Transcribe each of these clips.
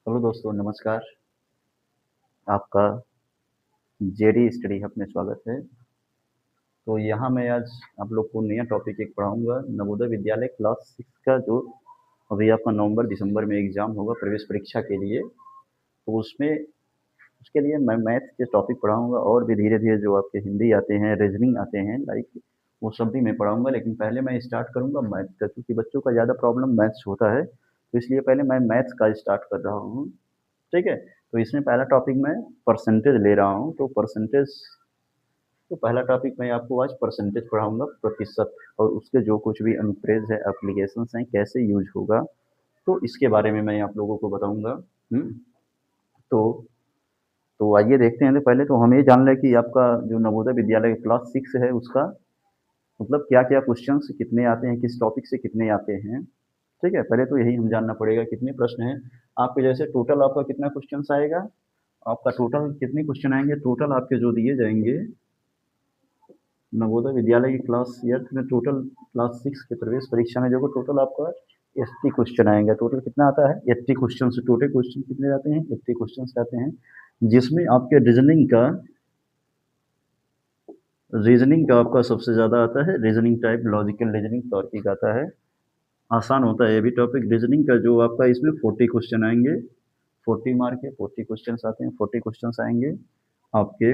Hello दोस्तों, नमस्कार। आपका जेडी स्टडी हब में स्वागत है। तो यहाँ मैं आज आप लोग को नया टॉपिक एक पढ़ाऊँगा, नवोदय विद्यालय क्लास 6 का जो अभी आपका नवंबर-दिसंबर में एग्ज़ाम होगा प्रवेश परीक्षा के लिए। तो उसमें उसके लिए मैं मैथ के टॉपिक पढ़ाऊँगा और भी धीरे-धीरे जो आपके हिंदी आते हैं, रीज़निंग आते हैं लाइक वो सब भी मैं पढ़ाऊँगा। लेकिन पहले मैं स्टार्ट करूँगा मैथ का, क्योंकि बच्चों का ज़्यादा प्रॉब्लम मैथ्स होता है। तो इसलिए पहले मैं मैथ्स का स्टार्ट कर रहा हूँ। ठीक है? तो इसमें पहला टॉपिक मैं परसेंटेज ले रहा हूँ। तो पहला टॉपिक मैं आपको आज परसेंटेज पढ़ाऊँगा, प्रतिशत, और उसके जो कुछ भी अनुप्रेज़ है, एप्लीकेशंस हैं, कैसे यूज़ होगा, तो इसके बारे में मैं आप लोगों को बताऊँगा। तो तो आइए देखते हैं। तो पहले तो हम ये जान लें कि आपका जो नवोदय विद्यालय क्लास 6 है उसका मतलब क्या-क्या क्वेश्चन्स कितने आते हैं, किस टॉपिक से कितने आते हैं। ठीक है? पहले तो यही हम जानना पड़ेगा कितने प्रश्न हैं। आपके जैसे टोटल आपका कितना क्वेश्चन्स आएगा? आपका टोटल कितने क्वेश्चन आएँगे? टोटल आपके जो दिए जाएँगे नवोदय विद्यालय की क्लास ईयर में टोटल क्लास 6 के प्रवेश परीक्षा में जो टोटल आपका 80 क्वेश्चन आएंगे। टोटल कितना आता है? 80 क्वेश्चन। टोटल क्वेश्चन कितने आते हैं? 80 क्वेश्चन आते हैं, जिसमें आपके रीजनिंग का आपका सबसे ज़्यादा आता है। रीजनिंग टाइप, लॉजिकल रीजनिंग, तार्किक आता है। आसान होता है ये भी टॉपिक रीजनिंग का। जो आपका इसमें 40 क्वेश्चन आएंगे, 40 मार्क के 40 क्वेश्चन आते हैं, 40 क्वेश्चन आएंगे आपके।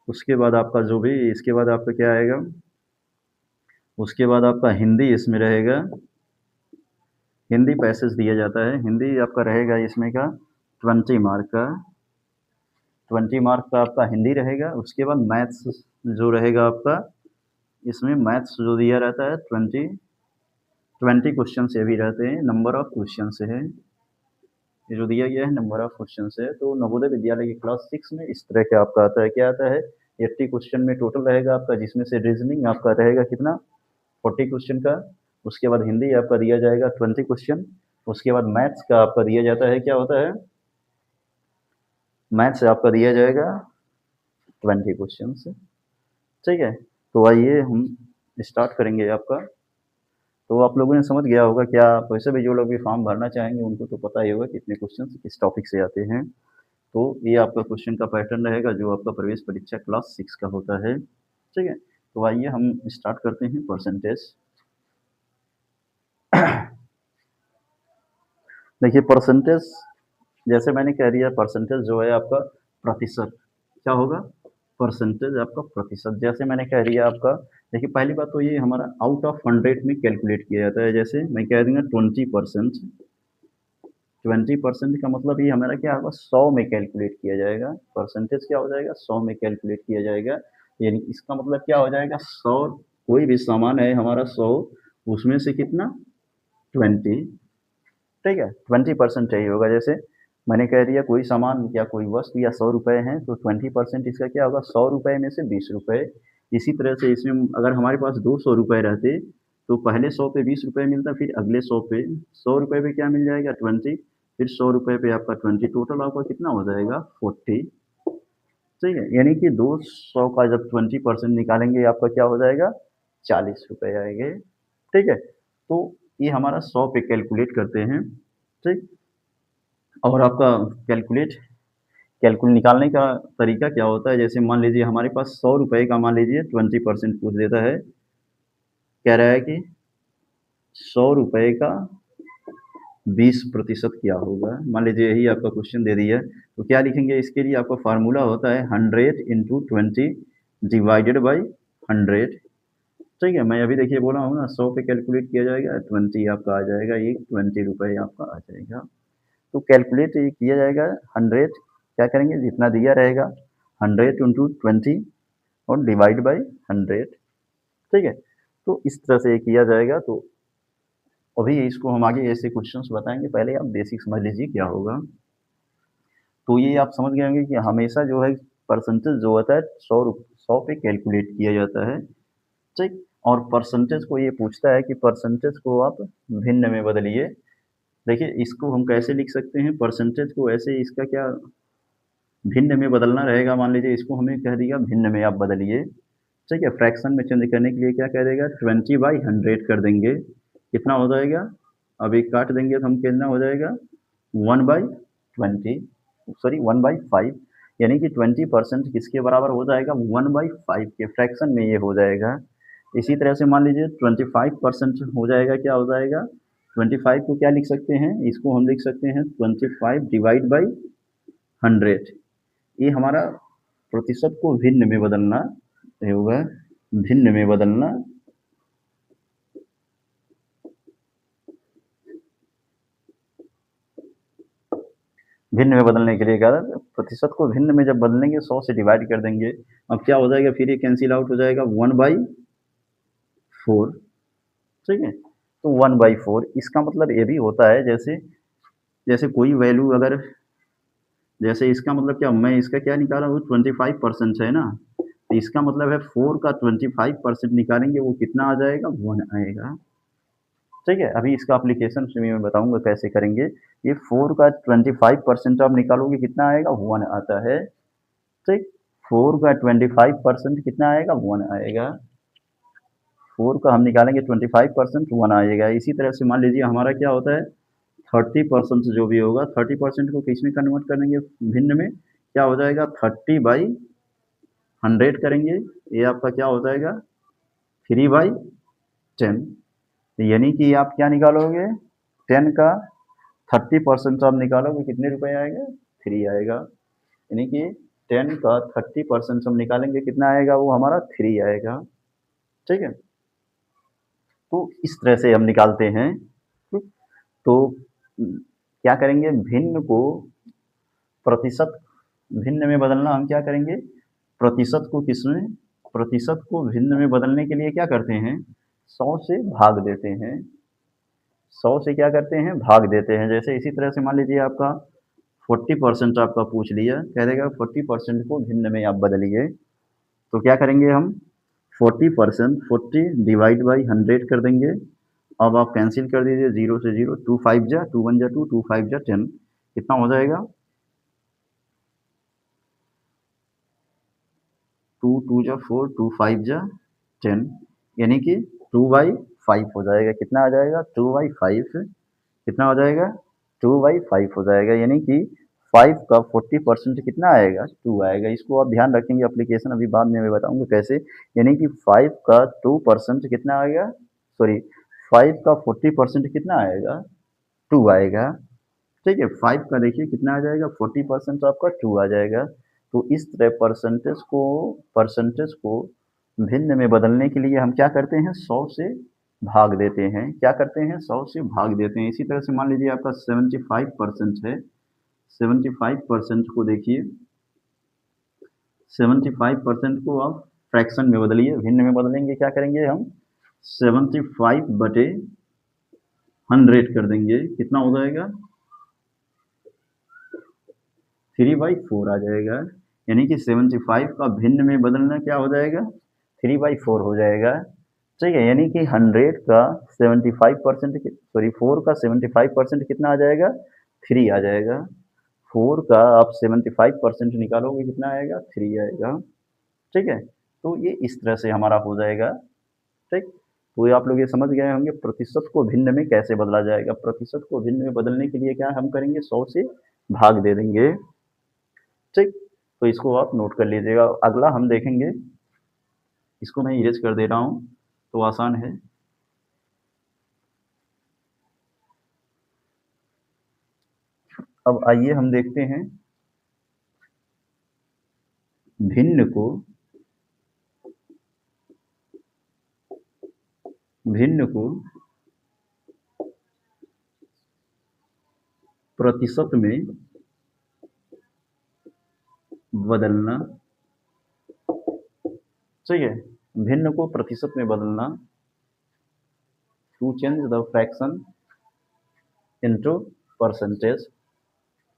उसके बाद आपका जो भी इसके बाद आपका क्या आएगा? उसके बाद आपका हिंदी इसमें रहेगा। हिंदी पैसेज दिया जाता है, हिंदी आपका रहेगा इसमें का 20 मार्क का। 20 मार्क का आपका हिंदी रहेगा। उसके बाद मैथ्स जो रहेगा आपका, इसमें मैथ्स जो दिया रहता है 20 क्वेश्चन ये भी रहते हैं। नंबर ऑफ क्वेश्चन है ये जो दिया गया है, नंबर ऑफ क्वेश्चन है। तो नवोदय विद्यालय की क्लास 6 में इस तरह का आपका आता है। क्या आता है? 80 क्वेश्चन में टोटल रहेगा आपका, जिसमें से रीजनिंग आपका रहेगा कितना? 40 क्वेश्चन का। उसके बाद हिंदी आपका दिया जाएगा 20 क्वेश्चन। उसके बाद मैथ्स का आपका दिया जाता है, क्या होता है? मैथ्स आपका दिया जाएगा 20 क्वेश्चन। ठीक है? तो आइए हम स्टार्ट करेंगे आपका। तो आप लोगों ने समझ गया होगा क्या? वैसे भी जो लोग भी फॉर्म भरना चाहेंगे उनको तो पता ही होगा कितने क्वेश्चन किस टॉपिक से आते हैं। तो ये आपका क्वेश्चन का पैटर्न रहेगा जो आपका प्रवेश परीक्षा क्लास 6 का होता है। ठीक है? तो आइए हम स्टार्ट करते हैं परसेंटेज। देखिए परसेंटेज, जैसे मैंने कह दिया, परसेंटेज जो है आपका प्रतिशत। क्या होगा? परसेंटेज आपका प्रतिशत। जैसे मैंने कह दिया आपका, देखिए पहली बात तो ये हमारा आउट ऑफ 100 में कैलकुलेट किया जाता है। जैसे मैं कह दूंगा 20%। 20% का मतलब ये हमारा क्या होगा? 100 में कैलकुलेट किया जाएगा। परसेंटेज क्या हो जाएगा? 100 में कैलकुलेट किया जाएगा। यानी इसका मतलब क्या हो जाएगा? 100, कोई भी सामान है हमारा 100, उसमें से कितना? 20। ठीक है? 20% चाहिए होगा। जैसे मैंने कह दिया कोई सामान या कोई वस्तु या 100 रुपये हैं, तो 20% इसका क्या होगा? 100 रुपये में से 20 रुपये। इसी तरह से इसमें अगर हमारे पास 200 रुपये रहते, तो पहले 100 पे 20 रुपये मिलता, फिर अगले 100 पे 100 रुपये पे क्या मिल जाएगा? 20, फिर 100 रुपये पे आपका 20, टोटल आपका कितना हो जाएगा? 40। ठीक है? यानी कि 200 का जब 20% निकालेंगे आपका क्या हो जाएगा? 40 रुपये आएंगे। ठीक है? तो ये हमारा 100 पे कैलकुलेट करते हैं। ठीक? और आपका कैलकुलेट कैलकुल निकालने का तरीका क्या होता है? जैसे मान लीजिए हमारे पास 100 रुपये का, मान लीजिए 20% पूछ देता है। कह रहा है कि 100 रुपये का 20% क्या होगा? मान लीजिए यही आपका क्वेश्चन दे दिया है, तो क्या लिखेंगे? इसके लिए आपका फार्मूला होता है 100 इंटू 20 डिवाइडेड बाई 100। ठीक है? मैं अभी देखिए बोला हूँ ना, 100 पे कैलकुलेट किया जाएगा, 20 आपका आ जाएगा, ये 20 रुपये आपका आ जाएगा। तो कैलकुलेट ये किया जाएगा 100, क्या करेंगे? जितना दिया रहेगा 100 इंटू 20 और डिवाइड बाई 100। ठीक है? तो इस तरह से ये किया जाएगा। तो अभी इसको हम आगे ऐसे क्वेश्चंस बताएंगे, पहले आप बेसिक समझ लीजिए क्या होगा। तो ये आप समझ गए होंगे कि हमेशा जो है परसेंटेज जो होता है 100 पे कैलकुलेट किया जाता है। ठीक? और परसेंटेज को ये पूछता है कि परसेंटेज को आप भिन्न में बदलिए। देखिए इसको हम कैसे लिख सकते हैं परसेंटेज को? ऐसे इसका क्या भिन्न में बदलना रहेगा? मान लीजिए इसको हमें कह दिया भिन्न में आप बदलिए। ठीक है? फ्रैक्शन में चेंज करने के लिए क्या कह देगा? 20/100 कर देंगे। कितना हो जाएगा? अब एक काट देंगे तो हम कितना हो जाएगा? 1/100। 1/5, यानी कि 20% किसके बराबर हो जाएगा, 1/5 के फ्रैक्शन में ये हो जाएगा। इसी तरह से मान लीजिए 25% हो जाएगा, क्या हो जाएगा, 25 को क्या लिख सकते हैं, इसको हम लिख सकते हैं 25 डिवाइड बाई 100। ये हमारा प्रतिशत को भिन्न में बदलना होगा, भिन्न में बदलना, भिन्न में बदलने के लिए क्या, प्रतिशत को भिन्न में जब बदलेंगे 100 से डिवाइड कर देंगे, अब क्या हो जाएगा, फिर ये कैंसिल आउट हो जाएगा 1/4, ठीक है। तो 1/4 इसका मतलब ये भी होता है, जैसे जैसे कोई वैल्यू अगर, जैसे इसका मतलब क्या, मैं इसका क्या निकाला हूँ 25% है ना, तो इसका मतलब है 4 का 25% निकालेंगे, वो कितना आ जाएगा, 1 आएगा, ठीक है। अभी इसका एप्लीकेशन से मैं बताऊंगा कैसे करेंगे। ये 4 का 25% आप निकालोगे कितना आएगा, 1 आता है, ठीक। 4 का 25% कितना आएगा, 1 आएगा। 4 का हम निकालेंगे 25%, 1 आएगा। इसी तरह से मान लीजिए हमारा क्या होता है, 30% जो भी होगा, 30% को किस में कन्वर्ट करेंगे, भिन्न में, क्या हो जाएगा, 30/100 करेंगे, ये आपका क्या हो जाएगा, 3/10, यानी कि आप क्या निकालोगे, 10 का 30% आप निकालोगे, कितने रुपए आएगा, 3 आएगा, यानी कि 10 का 30% हम निकालेंगे, कितना आएगा, वो हमारा 3 आएगा, ठीक है। तो इस तरह से हम निकालते हैं। तो क्या करेंगे, भिन्न को प्रतिशत, भिन्न में बदलना हम क्या करेंगे, प्रतिशत को किसमें, प्रतिशत को भिन्न में बदलने के लिए क्या करते हैं, 100 से भाग देते हैं, 100 से क्या करते हैं, भाग देते हैं। जैसे इसी तरह से मान लीजिए आपका 40% आपका पूछ लिया, कह देगा 40% को भिन्न में आप बदलिए, तो क्या करेंगे हम, 40%, 40 डिवाइड बाई 100 कर देंगे। अब आप कैंसिल कर दीजिए, 0 से 0, 2 5 जा, 2 1 जा 2, 2 5 जा 10, कितना हो जाएगा, 2 2 जा 4, 2 5 जा 10, यानी कि 2/5 हो जाएगा, कितना आ जाएगा, 2/5, कितना हो जाएगा, 2/5 हो जाएगा, यानी कि 5 का 40% कितना आएगा, 2 आएगा। इसको आप ध्यान रखेंगे, एप्लीकेशन अभी बाद में मैं बताऊंगा कैसे, यानी कि 5 का 2% कितना आएगा, सॉरी 5 का 40% कितना आएगा, 2 आएगा, ठीक है। 5 का देखिए कितना आ जाएगा, 40% आपका 2 आ जाएगा। तो इस तरह परसेंटेज को भिन्न में बदलने के लिए हम क्या करते हैं, 100 से भाग देते हैं, क्या करते हैं, 100 से भाग देते हैं। इसी तरह से मान लीजिए आपका 75% है, 75% को देखिए, 75% को आप फ्रैक्शन में बदलिए, भिन्न में बदलेंगे, क्या करेंगे हम, 75/100 कर देंगे, कितना हो जाएगा, 3/4 आ जाएगा, यानी कि 75 का भिन्न में बदलना क्या हो जाएगा, 3/4 हो जाएगा, ठीक है। यानी कि 100 का 75%, सॉरी 4 का 75% कितना आ जाएगा, 3 आ जाएगा। 4 का आप 75% निकालोगे, कितना आएगा, 3 आएगा, ठीक है। तो ये इस तरह से हमारा हो जाएगा, ठीक। तो ये आप लोग ये समझ गए होंगे प्रतिशत को भिन्न में कैसे बदला जाएगा। प्रतिशत को भिन्न में बदलने के लिए क्या हम करेंगे, 100 से भाग दे देंगे, ठीक। तो इसको आप नोट कर लीजिएगा। अगला हम देखेंगे, इसको मैं इरेज कर दे रहा हूँ तो आसान है। अब आइए हम देखते हैं भिन्न को, भिन्न को प्रतिशत में बदलना, ठीक है। भिन्न को प्रतिशत में बदलना, to change the fraction into percentage,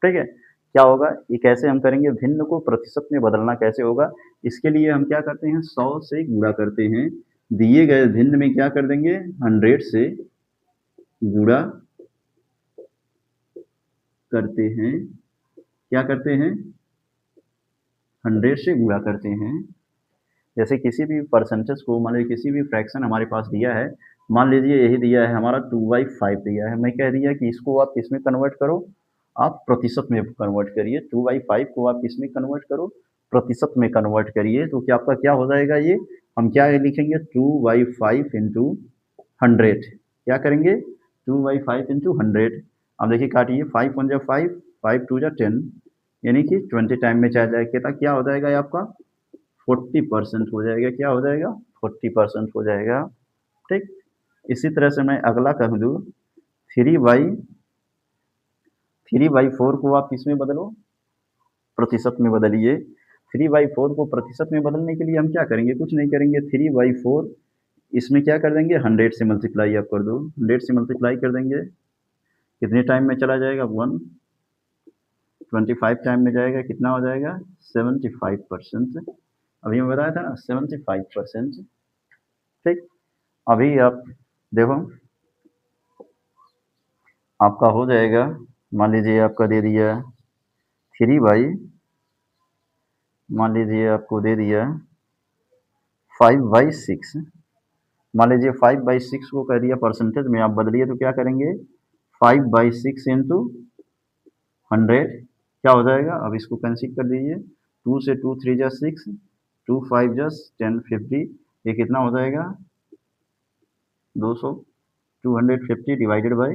ठीक है। क्या होगा, ये कैसे हम करेंगे, भिन्न को प्रतिशत में बदलना कैसे होगा, इसके लिए हम क्या करते हैं, 100 से गुणा करते हैं, दिए गए भिन्न में क्या कर देंगे, 100 से गुणा करते हैं, क्या करते हैं, 100 से गुणा करते हैं। जैसे किसी भी परसेंटेज को, मान लीजिए किसी भी फ्रैक्शन हमारे पास दिया है, मान लीजिए यही दिया है हमारा 2/5 दिया है, मैं कह दिया कि इसको आप किस में कन्वर्ट करो, आप प्रतिशत में कन्वर्ट करिए, 2/5 को आप किस में कन्वर्ट करो, प्रतिशत में कन्वर्ट करिए, तो क्या आपका क्या हो जाएगा, ये हम क्या लिखेंगे 2/5 इंटू 100, क्या करेंगे 2/5 इंटू 100। अब देखिए काटिए, 5 1 जा 5, 5 2 जा 10, यानी कि 20 टाइम में चाहे जाएगा, क्या हो जाएगा ये आपका 40% हो जाएगा, क्या हो जाएगा 40% हो जाएगा। ठीक, इसी तरह से मैं अगला कह दूँ, 3/4 को आप किस में बदलो, प्रतिशत में बदलिए। 3/4 को प्रतिशत में बदलने के लिए हम क्या करेंगे, कुछ नहीं करेंगे, 3/4 इसमें क्या कर देंगे 100 से मल्टीप्लाई आप कर दो, 100 से मल्टीप्लाई कर देंगे, कितने टाइम में चला जाएगा 125 टाइम में जाएगा, कितना हो जाएगा 75%। अभी मैं बताया था ना 75%। ठीक, अभी आप देखो आपका हो जाएगा, मान लीजिए आपका दे दिया 3 मान लीजिए आपको दे दिया 5/6, मान लीजिए 5/6 को कर दिया परसेंटेज में आप बदलिए, तो क्या करेंगे 5/6 इंटू 100, क्या हो जाएगा, अब इसको कैंसिल कर दीजिए, 2 से 2 3 जा 6, 2 5 जा 10 50, ये कितना हो जाएगा 200, 250 डिवाइडेड बाई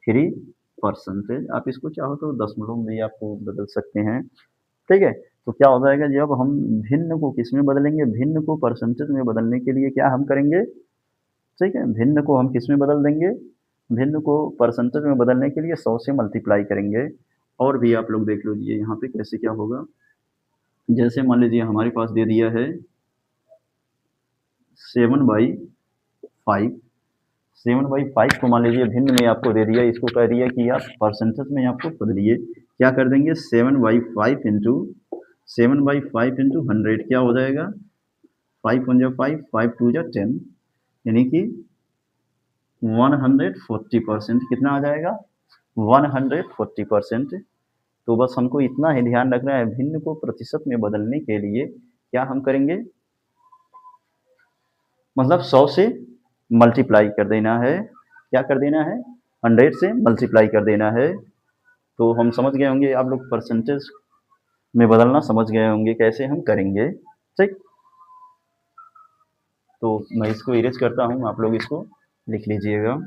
3%। आप इसको चाहो तो दशमलव में आपको बदल सकते हैं। ठीक है, तो क्या हो जाएगा, जब हम भिन्न को किस में बदलेंगे, भिन्न को परसेंटेज में बदलने के लिए क्या हम करेंगे, ठीक है, भिन्न को हम किस में बदल देंगे, भिन्न को परसेंटेज में बदलने के लिए 100 से मल्टीप्लाई करेंगे। और भी आप लोग देख लीजिए यहाँ पे कैसे क्या होगा, जैसे मान लीजिए हमारे पास दे दिया है 7/5, 7/5 को मान लीजिए भिन्न में आपको दे दिया, इसको कह दिया कि आप परसेंटेज में आपको बदलिए, क्या कर देंगे 7/5 इंटू 100, क्या हो जाएगा 5 1 जा 5, 5 2 जा 10, यानी कि 140%, कितना आ जाएगा 140%। तो बस हमको इतना ही ध्यान रखना है, भिन्न को प्रतिशत में बदलने के लिए क्या हम करेंगे, मतलब 100 से मल्टीप्लाई कर देना है, क्या कर देना है 100 से मल्टीप्लाई कर देना है। तो हम समझ गए होंगे, आप लोग परसेंटेज में बदलना समझ गए होंगे कैसे हम करेंगे। ठीक, तो मैं इसको इरेज करता हूँ, आप लोग इसको लिख लीजिएगा।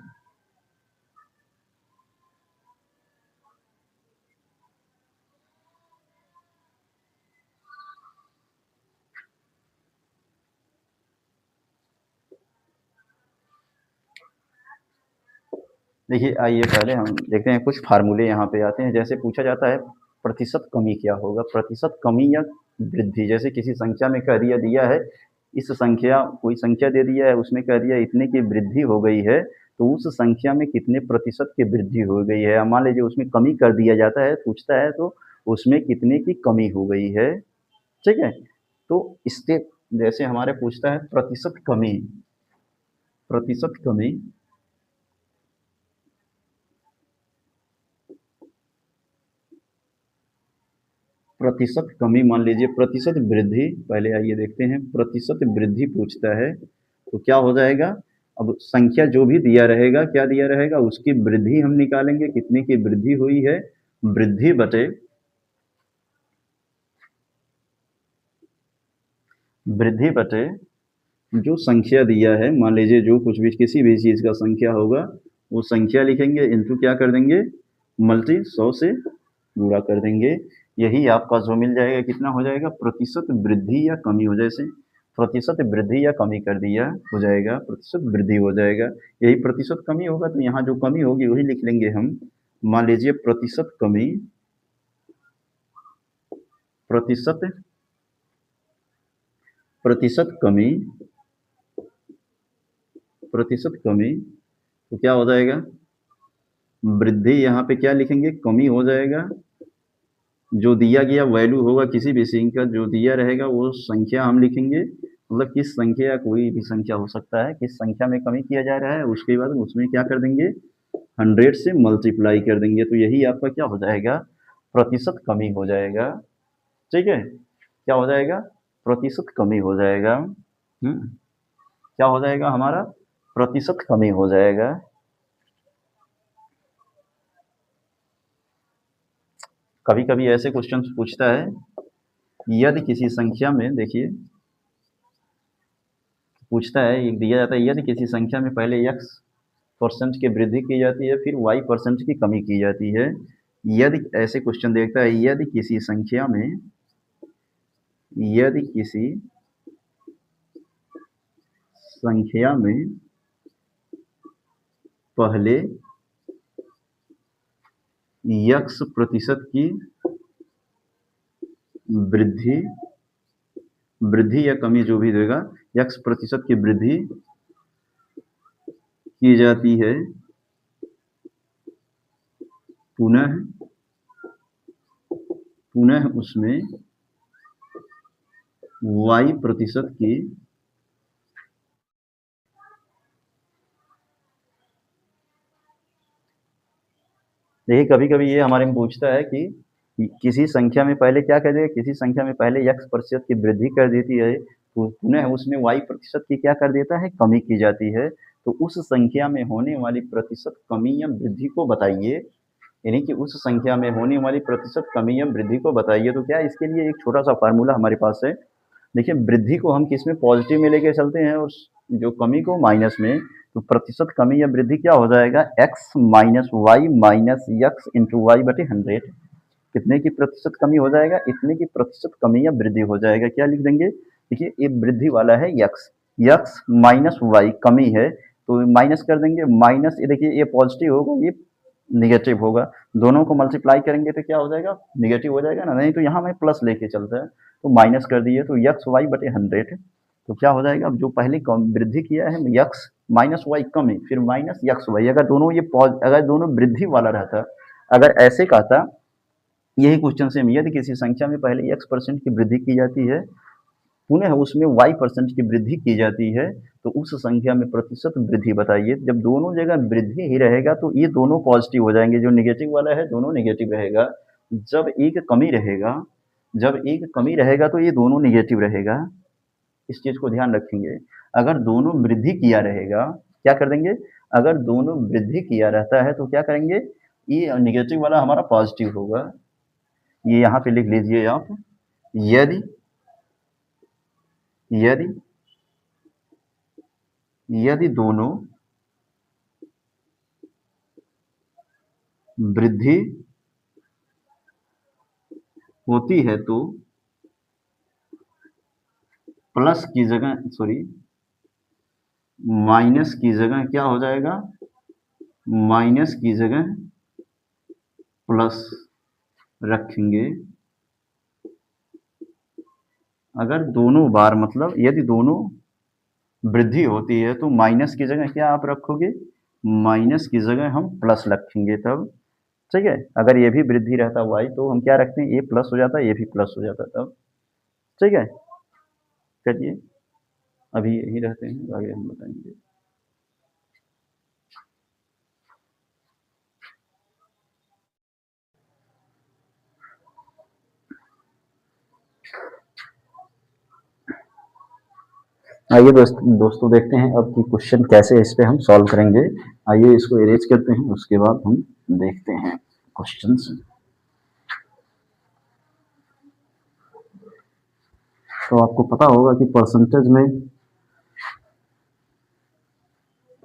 देखिए आइए पहले हम देखते हैं, कुछ फार्मूले यहाँ पे आते हैं। जैसे पूछा जाता है प्रतिशत कमी क्या होगा, प्रतिशत कमी या वृद्धि, जैसे किसी संख्या में कह दिया है इस संख्या, कोई संख्या दे दिया है उसमें कह दिया इतने की वृद्धि हो गई है, तो उस संख्या में कितने प्रतिशत की वृद्धि हो गई है। मान लीजिए उसमें कमी कर दिया जाता है, पूछता है तो उसमें कितने की कमी हो गई है। ठीक है, तो इसके जैसे हमारे पूछता है प्रतिशत कमी, प्रतिशत कमी, प्रतिशत कमी, मान लीजिए प्रतिशत वृद्धि, पहले आइए देखते हैं, प्रतिशत वृद्धि पूछता है तो क्या हो जाएगा, अब संख्या जो भी दिया रहेगा, क्या दिया रहेगा उसकी वृद्धि हम निकालेंगे, कितने की वृद्धि हुई है, वृद्धि बटे वृद्धि बटे जो संख्या दिया है, मान लीजिए जो कुछ भी किसी भी चीज़ का संख्या होगा वो संख्या लिखेंगे, इंटू क्या कर देंगे मल्टी 100 से गुणा कर देंगे, यही आपका जो मिल जाएगा कितना हो जाएगा प्रतिशत वृद्धि या कमी हो, जैसे प्रतिशत वृद्धि या कमी कर दिया हो जाएगा प्रतिशत वृद्धि हो जाएगा, यही प्रतिशत कमी होगा तो यहाँ जो कमी होगी वही लिख लेंगे हम। मान लीजिए प्रतिशत कमी, प्रतिशत प्रतिशत कमी, प्रतिशत कमी, तो क्या हो जाएगा वृद्धि, यहाँ पे क्या लिखेंगे कमी हो जाएगा, जो दिया गया वैल्यू होगा किसी भी सिंह का जो दिया रहेगा वो संख्या हम लिखेंगे, मतलब किस संख्या, कोई भी संख्या हो सकता है, किस संख्या में कमी किया जा रहा है, उसके बाद उसमें क्या कर देंगे 100 से मल्टीप्लाई कर देंगे, तो यही आपका क्या हो जाएगा प्रतिशत कमी हो जाएगा। ठीक है, क्या हो जाएगा प्रतिशत कमी हो जाएगा। क्या हो जाएगा हमारा प्रतिशत कमी हो जाएगा। कभी कभी ऐसे क्वेश्चन पूछता है, यदि किसी संख्या में, देखिए पूछता है, एक दिया जाता है, यदि किसी संख्या में पहले x% की वृद्धि की जाती है फिर y% की कमी की जाती है। यदि ऐसे क्वेश्चन देखता है, यदि किसी संख्या में, यदि किसी संख्या में पहले x% की वृद्धि या कमी जो भी देगा, x% की वृद्धि की जाती है, पुनः उसमें y% की देखिए कभी कभी ये हमारे में पूछता है कि किसी संख्या में पहले क्या कर देगा, किसी संख्या में पहले x% की वृद्धि कर देती है तो पुनः उसमें y% की क्या कर देता है, कमी की जाती है। तो उस संख्या में होने वाली प्रतिशत कमी या वृद्धि को बताइए, यानी कि उस संख्या में होने वाली प्रतिशत कमी या वृद्धि को बताइए। तो क्या इसके लिए एक छोटा सा फार्मूला हमारे पास है। देखिए वृद्धि को हम किस में, पॉजिटिव में लेके चलते हैं और जो कमी को माइनस में। तो प्रतिशत कमी या वृद्धि क्या हो जाएगा, x minus y minus x into y बटे 100। कितने की प्रतिशत कमी हो जाएगा, इतने की प्रतिशत कमी या वृद्धि हो जाएगा। क्या लिख देंगे, देखिए ये वृद्धि वाला है x माइनस वाई कमी है तो माइनस कर देंगे, माइनस ये देखिए ये पॉजिटिव होगा ये निगेटिव होगा, दोनों को मल्टीप्लाई करेंगे तो क्या हो जाएगा, निगेटिव हो जाएगा ना, नहीं तो यहाँ में प्लस लेके चलता है तो माइनस कर दिए तो x वाई बटे 100। तो क्या हो जाएगा, अब जो पहले वृद्धि किया है x माइनस वाई कमी फिर माइनस x वाई, अगर दोनों ये अगर दोनों वृद्धि वाला रहता, अगर ऐसे कहता, यही क्वेश्चन से, यदि किसी संख्या में पहले x% की वृद्धि की जाती है पुनः उसमें y% की वृद्धि की जाती है तो उस संख्या में प्रतिशत वृद्धि बताइए। जब दोनों जगह वृद्धि ही रहेगा तो ये दोनों पॉजिटिव हो जाएंगे, जो निगेटिव वाला है दोनों निगेटिव रहेगा। जब एक कमी रहेगा तो ये दोनों निगेटिव रहेगा। इस चीज को ध्यान रखेंगे। अगर दोनों वृद्धि किया रहेगा क्या कर देंगे, अगर दोनों वृद्धि किया रहता है तो क्या करेंगे, ये निगेटिव वाला हमारा पॉजिटिव होगा। ये यहाँ पे लिख लीजिए आप, यदि दोनों वृद्धि होती है तो प्लस की जगह, माइनस की जगह क्या हो जाएगा, माइनस की जगह प्लस रखेंगे। अगर दोनों बार मतलब यदि दोनों वृद्धि होती है तो माइनस की जगह क्या आप रखोगे, माइनस की जगह हम प्लस रखेंगे तब, ठीक है। अगर ये भी वृद्धि रहता y तो हम क्या रखते हैं, ये प्लस हो जाता, ये भी प्लस हो जाता तब, ठीक है। चलिए अभी यही रहते हैं, आगे हम बताएंगे। आइए दोस्तों देखते हैं अब कि क्वेश्चन कैसे इस पे हम सॉल्व करेंगे। आइए इसको इरेज करते हैं, उसके बाद हम देखते हैं क्वेश्चंस। तो आपको पता होगा कि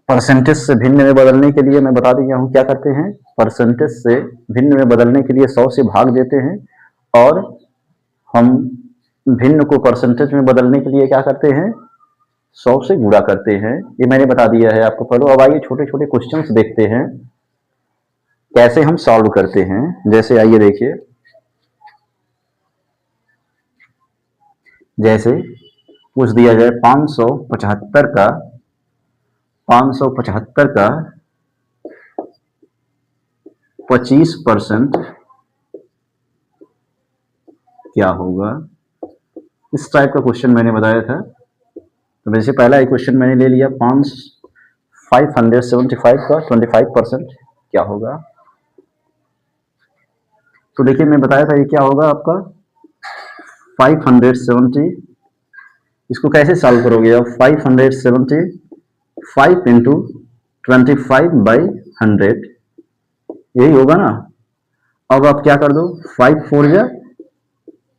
परसेंटेज से भिन्न में बदलने के लिए मैं बता दिया हूँ क्या करते हैं, परसेंटेज से भिन्न में बदलने के लिए 100 से भाग देते हैं और हम भिन्न को परसेंटेज में बदलने के लिए क्या करते हैं, 100 से गुणा करते हैं। ये मैंने बता दिया है आपको पहले। अब आइए छोटे छोटे क्वेश्चंस देखते हैं कैसे हम सॉल्व करते हैं। जैसे आइए देखिए, जैसे पूछ दिया जाए 575 का 25% क्या होगा, इस टाइप का क्वेश्चन मैंने बताया था। तो वैसे पहला एक क्वेश्चन मैंने ले लिया, 575 का 25% क्या होगा। तो देखिए मैं बताया था ये क्या होगा आपका 570, इसको कैसे सॉल्व करोगे आप, 575 इंटू 25/100 यही होगा ना। अब आप क्या कर दो, 5 4 जा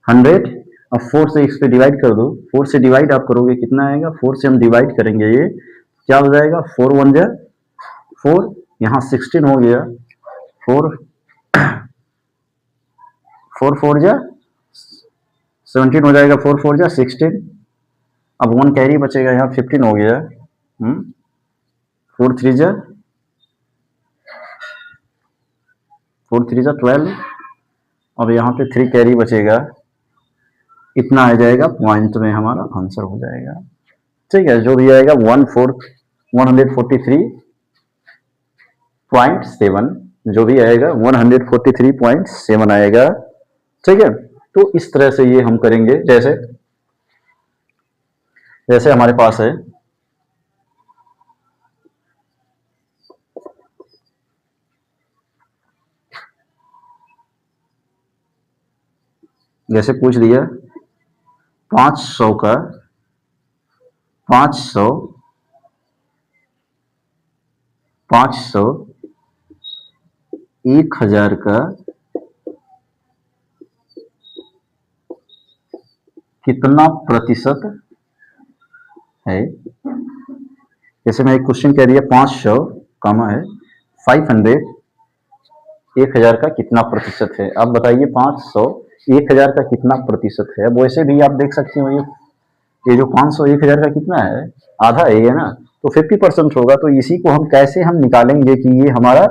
100, अब 4 से इस पे डिवाइड कर दो, 4 से डिवाइड आप करोगे कितना आएगा, 4 से हम डिवाइड करेंगे ये क्या हो जाएगा, 4 1 जा 4, यहाँ 16 हो गया, 4 4 4 जा 17 हो जाएगा, 4 4 जा 16, अब 1 कैरी बचेगा, यहाँ 15 हो गया, 4 3 जा 12, अब यहाँ पे 3 कैरी बचेगा, इतना आ जाएगा, पॉइंट में हमारा आंसर हो जाएगा। ठीक है, जो भी आएगा 143.7, जो भी आएगा 143.7 आएगा। ठीक है, तो इस तरह से ये हम करेंगे, जैसे जैसे हमारे पास है, जैसे पूछ दिया 500 का 500 1000 का कितना प्रतिशत है। जैसे मैं एक क्वेश्चन कह दिया 500 कामा है 500 1000 का कितना प्रतिशत है। अब बताइए 500 1000 का कितना प्रतिशत है। अब वैसे भी आप देख सकते हो ये जो 500 1000 का कितना है, आधा है ना, तो 50% होगा। तो इसी को हम कैसे हम निकालेंगे कि ये हमारा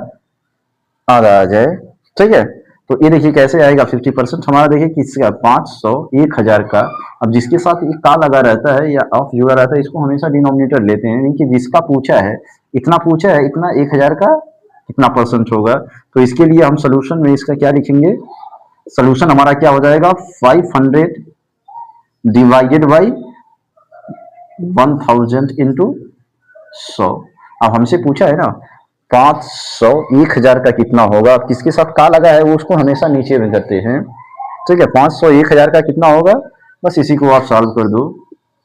आधा आ जाए। ठीक है, तो ये देखिए कैसे आएगा 50% हमारा। देखिए किसका 500 1000 का, अब जिसके साथ ये का लगा रहता है या ऑफ जुड़ा रहता है इसको हमेशा डिनोमिनेटर लेते हैं, कि जिसका पूछा है इतना पूछा है, इतना 1000 का कितना परसेंट होगा। तो इसके लिए हम सोल्यूशन में इसका क्या लिखेंगे, सोल्यूशन हमारा क्या हो जाएगा 500 डिवाइडेड बाई 1000 इंटू 100। अब हमसे पूछा है ना 500 1000 का कितना होगा, किसके साथ का लगा है वो उसको हमेशा नीचे में करते हैं। ठीक है, 500 1000 का कितना होगा, बस इसी को आप सॉल्व कर दो।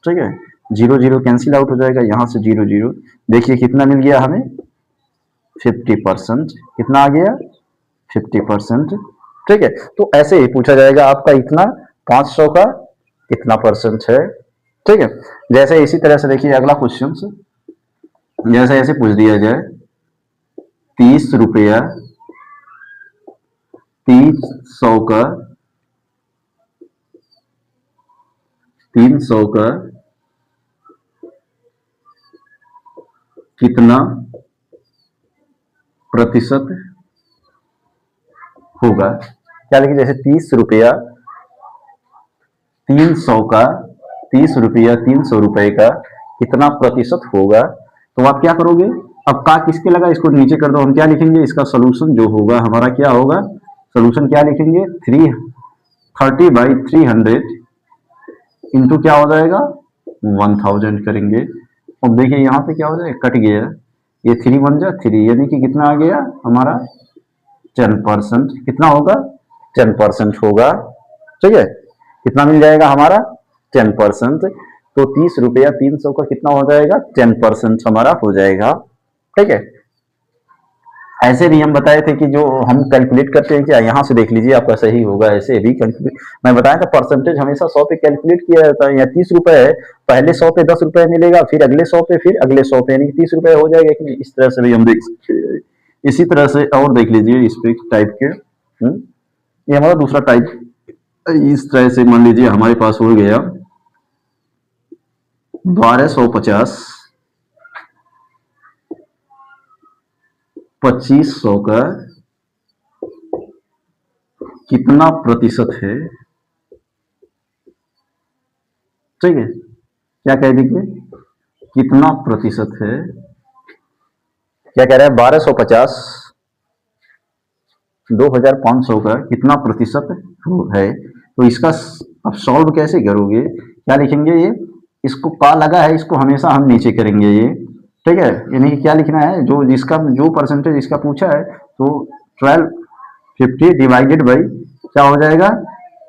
ठीक है, 0 0 कैंसिल आउट हो जाएगा, यहाँ से 0 0, देखिए कितना मिल गया हमें 50%। कितना आ गया 50%। ठीक है, तो ऐसे ही पूछा जाएगा आपका इतना 500 का कितना परसेंट है। ठीक है, जैसे इसी तरह से देखिए अगला क्वेश्चन, जैसे ऐसे पूछ दिया जाए 30 रुपया 300 का 300 का कितना प्रतिशत होगा। क्या लिखिए, जैसे 30 रुपया 300 का 30 रुपया 300 रुपए का कितना प्रतिशत होगा। तो आप क्या करोगे, अब का किसके लगा इसको नीचे कर दो, हम क्या लिखेंगे इसका सोल्यूशन जो होगा हमारा क्या होगा, सोल्यूशन क्या लिखेंगे 330/300 इंटू क्या हो जाएगा 1000 करेंगे। अब देखिए यहाँ पे क्या हो जाएगा, कट गया, ये 3 1 जा 3, यानी कि कितना आ गया हमारा 10%। कितना होगा 10% होगा। ठीक है, कितना मिल जाएगा हमारा 10%। तो 30 रुपया 300 का कितना हो जाएगा 10% हमारा हो जाएगा। ठीक है, ऐसे भी हम बताए थे कि जो हम कैलकुलेट करते हैं, क्या यहाँ से देख लीजिए आपका सही होगा। ऐसे भी कैलकुलेट मैं बताया था, परसेंटेज हमेशा 100 पे कैलकुलेट किया जाता है। या 30 रुपए है, पहले 100 पे 10 रुपए मिलेगा, फिर अगले 100 पे, फिर अगले 100 पे, यानी 30 रुपए हो जाएगा कि इस तरह से भी हम देख सकते हैं। इसी तरह से और देख लीजिए इस पे टाइप के, ये हमारा दूसरा टाइप। इस तरह से मान लीजिए हमारे पास हो गया 1250 2500 का कितना प्रतिशत है। ठीक है, क्या कह दीजिए कितना प्रतिशत है, क्या कह रहा है 1250 2500 का कितना प्रतिशत है। तो इसका अब सॉल्व कैसे करोगे, क्या लिखेंगे, ये इसको का लगा है इसको हमेशा हम नीचे करेंगे ये। ठीक है, यानी कि क्या लिखना है, जो जिसका जो परसेंटेज इसका पूछा है, तो 1250 डिवाइडेड बाई क्या हो जाएगा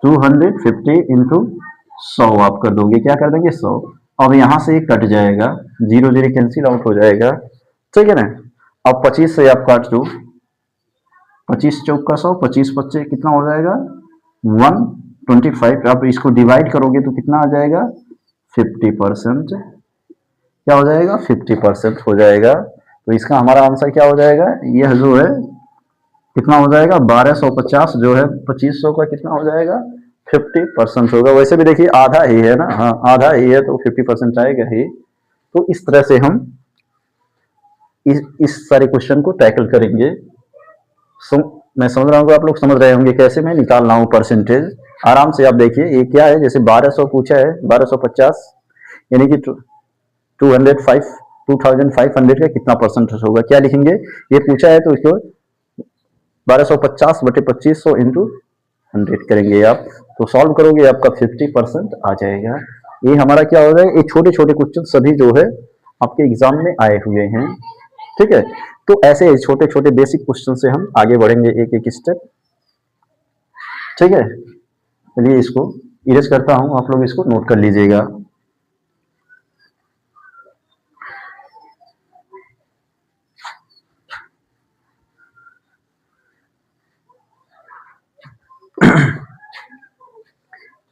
250 इंटू 100 आप कर दोगे, क्या कर देंगे 100। अब यहाँ से कट जाएगा, 0 0 कैंसिल आउट हो जाएगा। ठीक है ना, अब 25 से आप काट दो, 25 चौका 100, 25 पच्चे कितना हो जाएगा 125। आप इसको डिवाइड करोगे तो कितना आ जाएगा 50%। क्या हो जाएगा 50% हो जाएगा। तो इसका हमारा आंसर क्या हो जाएगा, यह जो है कितना हो जाएगा 1250 जो है 2500 का कितना हो जाएगा 50% होगा। वैसे भी देखिए आधा ही है ना, हाँ आधा ही है तो 50% आएगा ही। तो इस तरह से हम इस सारे क्वेश्चन को टैकल करेंगे। मैं समझ रहा हूँ कि आप लोग समझ रहे होंगे कैसे मैं निकाल रहा हूँ परसेंटेज। आराम से आप देखिए ये क्या है, जैसे 1200 पूछा है 1250 यानी कि 2500 का कितना परसेंट होगा, क्या लिखेंगे, ये पूछा है तो इसको 1250/2500 इंटू 100 करेंगे आप, तो सॉल्व करोगे आपका 50% आ जाएगा। ये हमारा क्या हो जाएगा, ये छोटे छोटे क्वेश्चन सभी जो है आपके एग्जाम में आए हुए हैं। ठीक है, तो ऐसे छोटे छोटे बेसिक क्वेश्चन से हम आगे बढ़ेंगे एक एक स्टेप। ठीक है, चलिए इसको इरेज करता हूं, आप लोग इसको नोट कर लीजिएगा।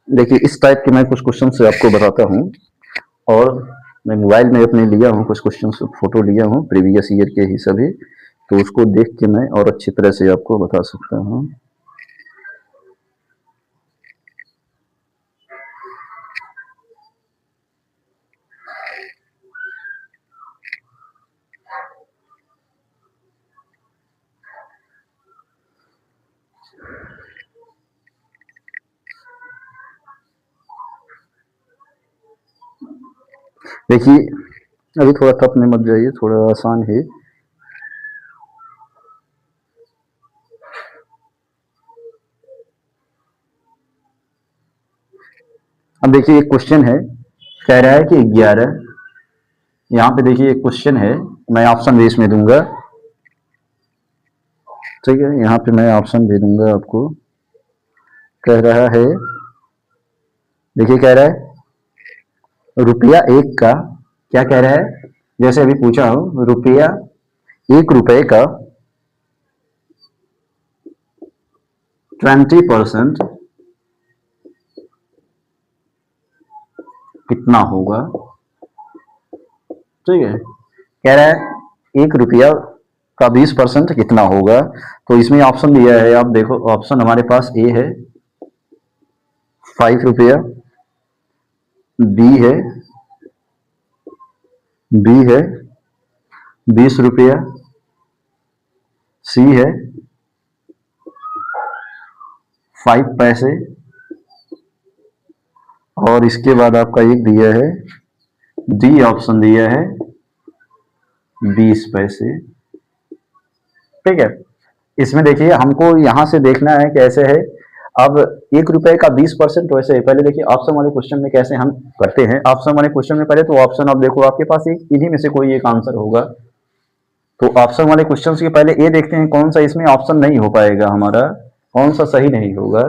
देखिए इस टाइप के मैं कुछ क्वेश्चन से आपको बताता हूं, और मैं मोबाइल में अपने लिया हूं कुछ क्वेश्चन फोटो लिया हूं प्रीवियस ईयर के ही सभी, तो उसको देख के मैं और अच्छी तरह से आपको बता सकता हूं। देखिए अभी थोड़ा टफ में मत जाइए, थोड़ा आसान है। अब देखिए एक क्वेश्चन है, कह रहा है कि 11, यहाँ पे देखिए एक क्वेश्चन है, मैं ऑप्शन भी इसमें दूंगा। ठीक है, यहाँ पे मैं ऑप्शन भी दूंगा आपको। कह रहा है, देखिए कह रहा है रुपया एक का, क्या कह रहा है, जैसे अभी पूछा हूं रुपया 1 रुपए का 20% कितना होगा। ठीक है, कह रहा है 1 रुपया का 20% कितना होगा। तो इसमें ऑप्शन दिया है, आप देखो ऑप्शन हमारे पास ए है 5 रुपया, बी है 20 रुपया, सी है 5 पैसे, और इसके बाद आपका एक दिया है, डी ऑप्शन दिया है 20 पैसे। ठीक है, इसमें देखिए हमको यहां से देखना है कैसे है। अब 1 रुपए का 20% वैसे है, पहले देखिए ऑप्शन वाले क्वेश्चन में कैसे हम करते हैं। ऑप्शन वाले क्वेश्चन में पहले तो ऑप्शन आप देखो, आपके पास एक इन्हीं में से कोई एक आंसर होगा। तो ऑप्शन वाले क्वेश्चन के पहले ये देखते हैं कौन सा इसमें ऑप्शन नहीं हो पाएगा हमारा, कौन सा सही नहीं होगा।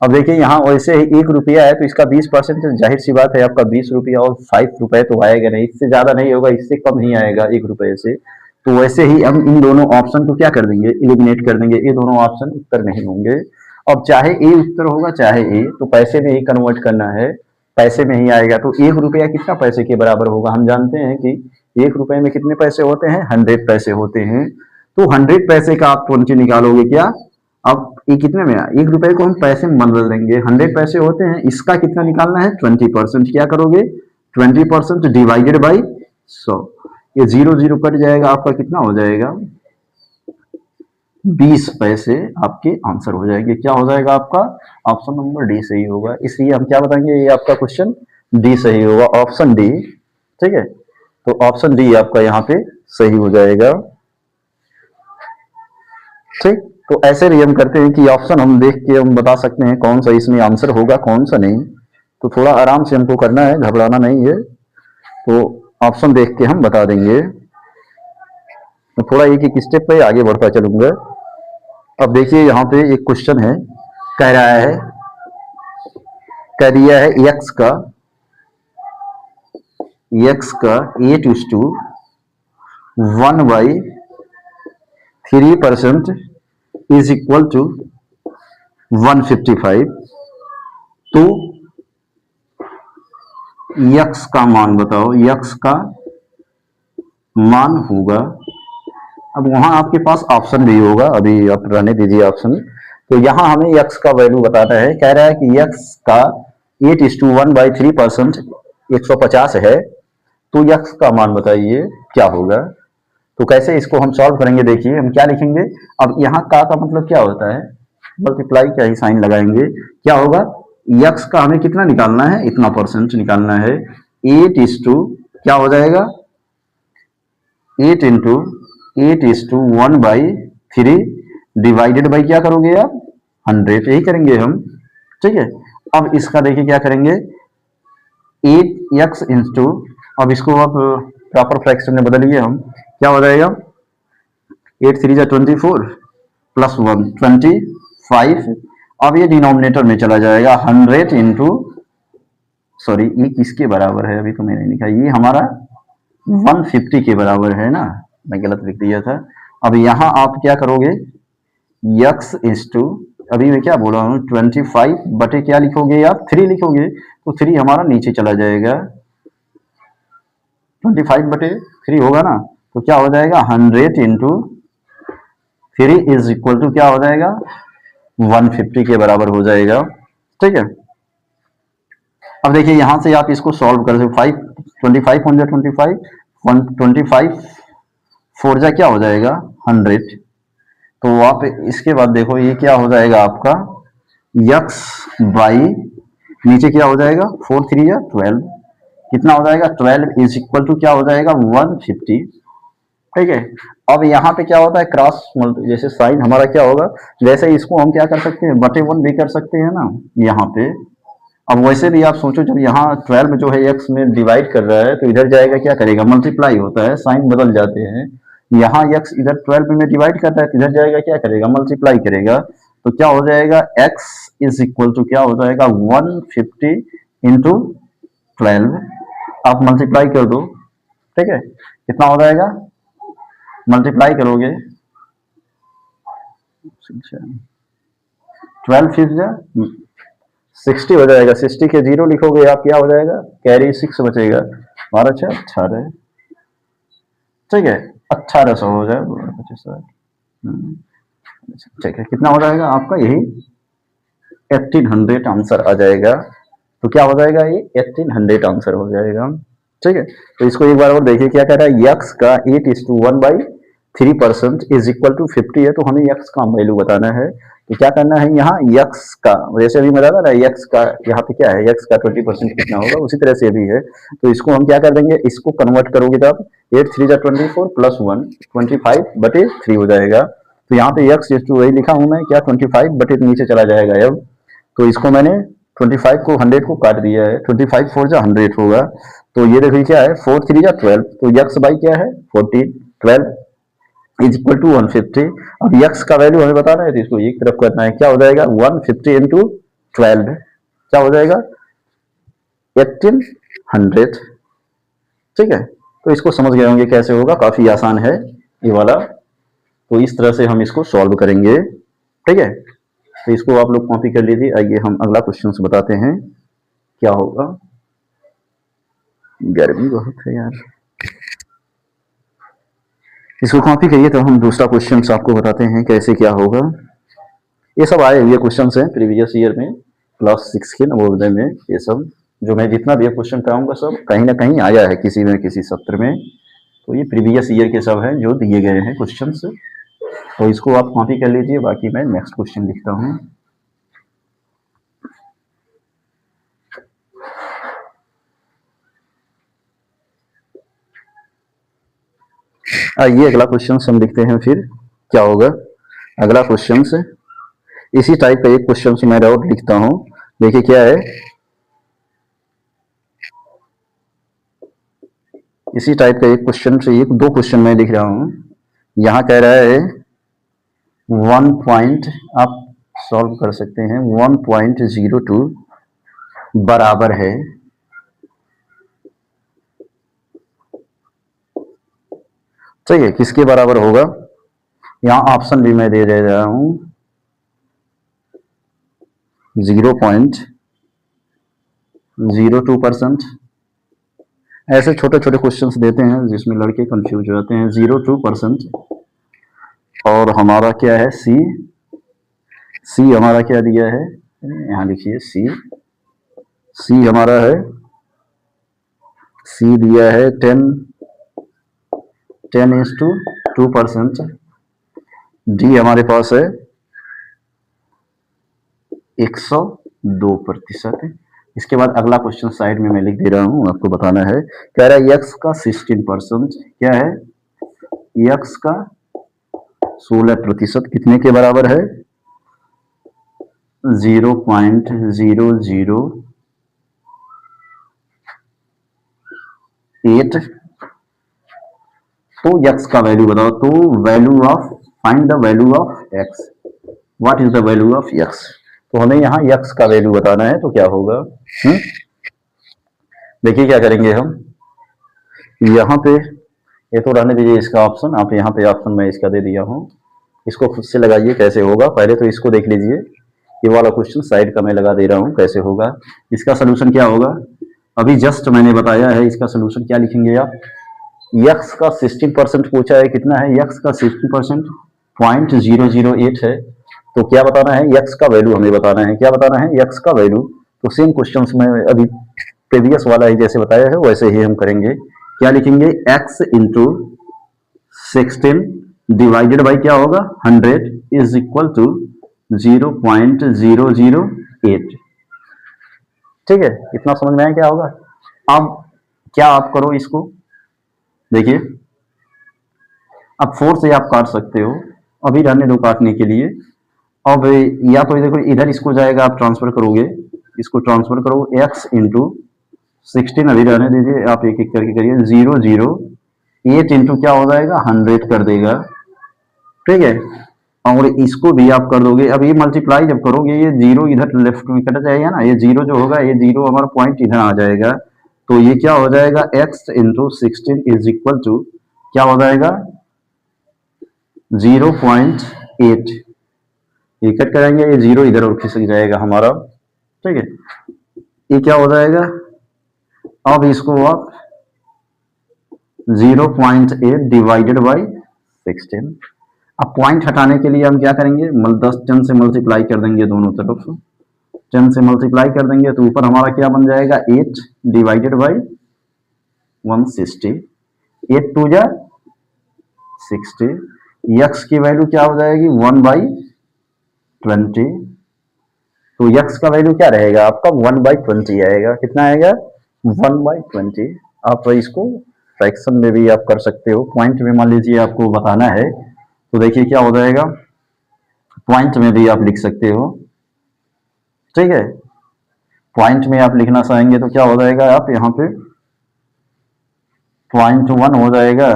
अब देखिए यहाँ वैसे ही 1 रुपया है तो इसका 20% जाहिर सी बात है आपका 20 रुपया, और 5 रुपए तो आएगा नहीं, इससे ज्यादा नहीं होगा, इससे कम ही आएगा 1 रुपये से। तो वैसे ही हम इन दोनों ऑप्शन को क्या कर देंगे, इलिमिनेट कर देंगे, ये दोनों ऑप्शन उत्तर नहीं होंगे। अब चाहे ए उत्तर होगा चाहे ए, तो पैसे में ही कन्वर्ट करना है, पैसे में ही आएगा। तो 1 रुपया कितना पैसे के बराबर होगा, हम जानते हैं कि 1 रुपए में कितने पैसे होते हैं, 100 पैसे होते हैं। तो 100 पैसे का आप 20 निकालोगे क्या, अब ये कितने में, 1 रुपए को हम पैसे में बदल देंगे, 100 पैसे होते हैं, इसका कितना निकालना है 20%। क्या करोगे 20% डिवाइडेड बाई 100, ये 0 0 कट जाएगा, आपका कितना हो जाएगा 20 पैसे आपके आंसर हो जाएंगे। क्या हो जाएगा आपका ऑप्शन नंबर डी सही होगा, इसलिए हम क्या बताएंगे, ये आपका क्वेश्चन डी सही होगा, ऑप्शन डी। ठीक है, तो ऑप्शन डी आपका यहाँ पे सही हो जाएगा। ठीक, तो ऐसे भी हम करते हैं कि ऑप्शन हम देख के हम बता सकते हैं कौन सा इसमें आंसर होगा कौन सा नहीं। तो थोड़ा आराम से हमको करना है, घबराना नहीं है। तो ऑप्शन देख के हम बता देंगे, तो थोड़ा एक एक स्टेप पे आगे बढ़ता चलूंगा। अब देखिए यहाँ पे एक क्वेश्चन है, कह रहा है, कह दिया है x का 8:1/3% इज इक्वल टू 155, तो यक्स का मान बताओ, यक्स का मान होगा। अब वहां आपके पास ऑप्शन भी होगा, अभी आप रहने दीजिए ऑप्शन। तो यहां हमें यक्स का वैल्यू बताना है, कह रहा है कि यक्स का 8:1/3% 150 है, तो यक्स का मान बताइए क्या होगा। तो कैसे इसको हम सॉल्व करेंगे, देखिए हम क्या लिखेंगे। अब यहाँ का मतलब क्या होता है, मल्टीप्लाई का ही साइन लगाएंगे। क्या होगा, यक्स का हमें कितना निकालना है, इतना परसेंट निकालना है। 8 क्या हो जाएगा, 8 × 1/3 डिवाइडेड बाई क्या करोगे आप, 100, यही करेंगे हम। ठीक है, अब इसका देखिए क्या करेंगे, 8x इंटू, अब इसको आप प्रॉपर फ्रैक्शन में बदलिए हम, क्या हो जाएगा, 8×3 = 24 प्लस 1 25। अब ये डिनोमिनेटर में चला जाएगा, 100 इंटू, सॉरी ये किसके बराबर है, अभी तो मैंने लिखा, ये हमारा 150 के बराबर है ना, मैं गलत लिख दिया था। अब यहाँ आप क्या करोगे, यक्स इंटू, अभी मैं क्या बोल रहा हूँ, 25 बटे क्या लिखोगे आप, 3 लिखोगे, तो 3 हमारा नीचे चला जाएगा, 25/3 होगा ना, तो क्या हो जाएगा, 100 इंटू 3 इज इक्वल टू क्या हो जाएगा, 150 के बराबर हो जाएगा। ठीक है, अब देखिए यहां से आप इसको सॉल्व कर सकते, 25 25 4 जा क्या हो जाएगा, 100। तो आप इसके बाद देखो ये क्या हो जाएगा आपका, यक्स बाई नीचे क्या हो जाएगा, 4 3 या 12, कितना हो जाएगा, 12 इज इक्वल टू क्या हो जाएगा, 150। ठीक है, अब यहाँ पे क्या होता है, क्रॉस जैसे साइन हमारा क्या होगा, वैसे इसको हम क्या कर सकते हैं, बटे 1 भी कर सकते हैं ना यहाँ पे। अब वैसे भी आप सोचो, जब यहाँ 12 जो है एक्स में डिवाइड कर रहा है, तो इधर जाएगा क्या करेगा, मल्टीप्लाई होता है, साइन बदल जाते हैं। यहाँ एक्स इधर 12 में डिवाइड करता है, तो इधर जाएगा क्या करेगा, मल्टीप्लाई करेगा। तो क्या हो जाएगा, x इज इक्वल टू क्या हो जाएगा, 150 इंटू 12, आप मल्टीप्लाई कर दो। ठीक है, कितना हो जाएगा, मल्टीप्लाई करोगे, 12 फिफ्थ 60 हो जाएगा, 60 के 0 लिखोगे आप, क्या हो जाएगा, कैरी 6 बचेगा, 12×6 = 18। ठीक है, 1800 हो जाए, 25। ठीक है, कितना हो जाएगा आपका, यही 1800 आंसर आ जाएगा। तो क्या हो जाएगा, ये 1800 आंसर हो जाएगा। ठीक है, तो इसको एक बार और देखिए क्या कह रहा है, यक्स का 8:1/3% इज इक्वल टू 50 है, तो हमें यक्स का वैल्यू बताना है। तो क्या करना है, यहाँ यक्स का, जैसे अभी बताया ना, यक्स का यहाँ पे क्या है, यक्स का 20% कितना होगा, उसी तरह से भी है। तो इसको हम क्या कर देंगे, इसको कन्वर्ट करोगे तो आप 8 3 = 24 प्लस 1 25/3 हो जाएगा। तो यहाँ पे यक्स वही लिखा हूं मैं, क्या 25 नीचे चला जाएगा अब। तो इसको मैंने 25 को 100 को काट दिया है, 25 4 जा 100 होगा। तो ये देखिए क्या है, 4 3 जा 12, तो यक्स बाई क्या है 14, 12 इज इक्वल टू 150। अब यक्स का वैल्यू हमें बताना है, तो इसको एक तरफ करना है, क्या हो जाएगा 150 इंटू 12, क्या हो जाएगा 1800। ठीक है, तो इसको समझ गए होंगे कैसे होगा, काफी आसान है ये वाला। तो इस तरह से हम इसको सॉल्व करेंगे। ठीक है, तो इसको आप लोग कॉपी कर लीजिए। आइए हम अगला क्वेश्चन बताते हैं क्या होगा। गर्मी बहुत है यार, इसको कॉपी करिए, तो हम दूसरा क्वेश्चन आपको बताते हैं कैसे क्या होगा। ये सब आए हुए क्वेश्चन हैं प्रीवियस ईयर में, क्लास 6 के नवोदय में। ये सब जो मैं जितना भी क्वेश्चन कराऊंगा सब कहीं ना कहीं आया है किसी न किसी सत्र में। तो ये प्रीवियस ईयर के सब हैं जो दिए गए हैं क्वेश्चन। तो इसको आप कॉपी कर लीजिए, बाकी मैं नेक्स्ट क्वेश्चन लिखता हूँ। आइए अगला क्वेश्चन हम लिखते हैं, फिर क्या होगा अगला क्वेश्चन से। इसी टाइप का एक क्वेश्चन से मैं और लिखता हूं, देखिए क्या है। इसी टाइप का एक क्वेश्चन से एक दो क्वेश्चन मैं लिख रहा हूं। यहां कह रहा है 1 पॉइंट, आप सॉल्व कर सकते हैं, 1.02 बराबर है, ठीक है, किसके बराबर होगा, यहाँ ऑप्शन भी मैं दे रहा हूँ 0.02%। ऐसे छोटे छोटे क्वेश्चंस देते हैं जिसमें लड़के कंफ्यूज हो जाते हैं। 0.2%। और हमारा क्या है सी, सी हमारा क्या दिया है, यहाँ लिखिए सी, सी हमारा है, सी दिया है 10:2%। डी हमारे पास है 102%। इसके बाद अगला क्वेश्चन साइड में मैं लिख दे रहा हूं, आपको बताना है। कह रहा है यक्स का 16%, क्या है, यक्स का 16% कितने के बराबर है, 0.008। तो यक्स का वैल्यू बताओ। तो value of, find the value of x, what is the value of x. तो हमें यहाँ यक्स का वैल्यू बताना है, तो क्या होगा, देखिए क्या करेंगे हम, यहाँ पे ये तो रहने दीजिए इसका ऑप्शन, आप यहाँ पे ऑप्शन मैं इसका दे दिया हूँ, इसको खुद से लगाइए कैसे होगा। पहले तो इसको देख लीजिए, ये वाला क्वेश्चन साइड का मैं लगा दे रहा हूँ कैसे होगा। इसका सोल्यूशन क्या होगा, अभी जस्ट मैंने बताया है। इसका सोल्यूशन क्या लिखेंगे आप, यक्स का 16% पूछा है, कितना है यक्स का 16%, 0.008 है। तो क्या बताना है, यक्स का वैल्यू हमें बताना है, क्या बताना है, यक्स का वैल्यू। तो सेम क्वेश्चन में अभी प्रीवियस वाला ही जैसे बताया है वैसे ही हम करेंगे। क्या लिखेंगे, x इंटू 16 डिवाइडेड बाई क्या होगा 100 इज इक्वल टू 0.008। ठीक है, इतना समझ में आया क्या होगा। अब क्या आप करो इसको, देखिए अब 4 से आप काट सकते हो, अभी रहने दो काटने के लिए। अब या तो देखो इधर इसको जाएगा, आप ट्रांसफर करोगे, इसको ट्रांसफर करो x इंटू 16, अभी रहने दीजिए, आप एक एक करके करिए, 0.008 इंटू क्या हो जाएगा 100 कर देगा। ठीक है, और इसको भी आप कर दोगे। अब ये मल्टीप्लाई जब करोगे, ये जीरो इधर लेफ्ट में कट जाएगा ना, ये जीरो जो होगा, ये जीरो हमारा पॉइंट इधर आ जाएगा। तो ये क्या हो जाएगा, x into 16 is equal to क्या हो जाएगा 0.8। ये कट कराएंगे, ये जीरो इधर और खिसक जाएगा हमारा। ठीक है, ये क्या हो जाएगा, अब इसको आप 0.8 डिवाइडेड बाई 16। अब पॉइंट हटाने के लिए हम क्या करेंगे, 10 से मल्टीप्लाई कर देंगे दोनों तरफ, 10 से मल्टीप्लाई कर देंगे तो ऊपर हमारा क्या बन जाएगा 8 डिवाइडेड बाई 160, 8 टू जा 60। यक्स की वैल्यू क्या हो जाएगी 1/20। तो यक्स का वैल्यू क्या रहेगा आपका 1/20 आएगा, कितना आएगा 1/20। आप इसको फ्रैक्शन में भी आप कर सकते हो, पॉइंट में मान लीजिए आपको बताना है तो देखिए क्या हो जाएगा, पॉइंट में भी आप लिख सकते हो। ठीक है, पॉइंट में आप लिखना चाहेंगे तो क्या हो जाएगा, आप यहाँ पे 0.1 हो जाएगा,